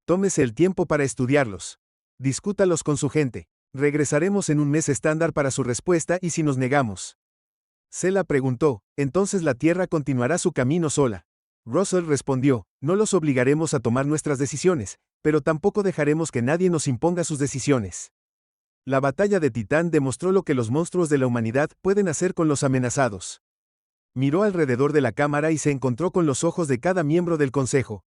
Tómese el tiempo para estudiarlos. Discútalos con su gente. Regresaremos en un mes estándar para su respuesta. ¿Y si nos negamos?, se la preguntó. Entonces la Tierra continuará su camino sola. Russell respondió: no los obligaremos a tomar nuestras decisiones, pero tampoco dejaremos que nadie nos imponga sus decisiones. La batalla de Titán demostró lo que los monstruos de la humanidad pueden hacer con los amenazados. Miró alrededor de la cámara y se encontró con los ojos de cada miembro del Consejo.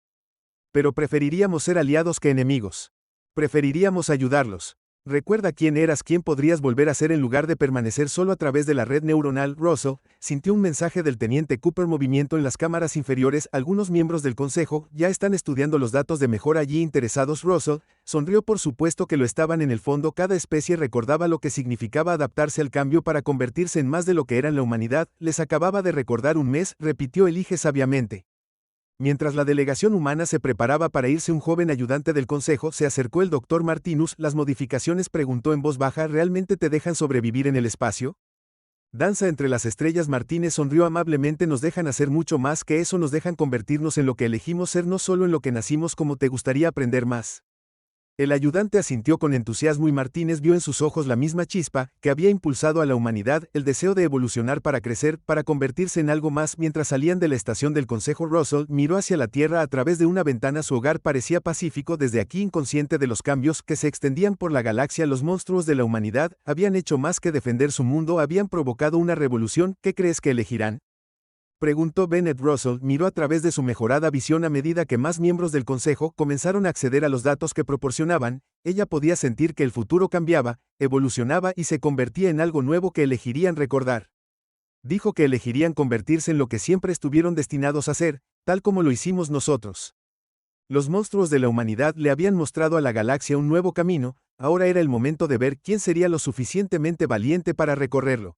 Pero preferiríamos ser aliados que enemigos. Preferiríamos ayudarlos. Recuerda quién eras, quién podrías volver a ser en lugar de permanecer solo a través de la red neuronal. Russell sintió un mensaje del Teniente Cooper: movimiento en las cámaras inferiores. Algunos miembros del Consejo ya están estudiando los datos de mejora allí interesados. Russell sonrió: por supuesto que lo estaban. En el fondo, cada especie recordaba lo que significaba adaptarse al cambio para convertirse en más de lo que eran. La humanidad les acababa de recordar un mes, repitió. Elige sabiamente. Mientras la delegación humana se preparaba para irse, un joven ayudante del Consejo se acercó el Dr. Martinus. ¿Las modificaciones?, preguntó en voz baja, ¿realmente te dejan sobrevivir en el espacio? Danza entre las estrellas. Martínez sonrió amablemente. Nos dejan hacer mucho más que eso, nos dejan convertirnos en lo que elegimos ser, no solo en lo que nacimos. ¿Cómo te gustaría aprender más? El ayudante asintió con entusiasmo y Martínez vio en sus ojos la misma chispa que había impulsado a la humanidad, el deseo de evolucionar para crecer, para convertirse en algo más. Mientras salían de la estación del Consejo, Russell miró hacia la Tierra a través de una ventana. Su hogar parecía pacífico desde aquí, inconsciente de los cambios que se extendían por la galaxia. Los monstruos de la humanidad habían hecho más que defender su mundo, habían provocado una revolución. ¿Qué crees que elegirán?, preguntó Bennett. Russell miró a través de su mejorada visión. A medida que más miembros del Consejo comenzaron a acceder a los datos que proporcionaban, ella podía sentir que el futuro cambiaba, evolucionaba y se convertía en algo nuevo que elegirían recordar. Dijo que elegirían convertirse en lo que siempre estuvieron destinados a ser, tal como lo hicimos nosotros. Los monstruos de la humanidad le habían mostrado a la galaxia un nuevo camino. Ahora era el momento de ver quién sería lo suficientemente valiente para recorrerlo.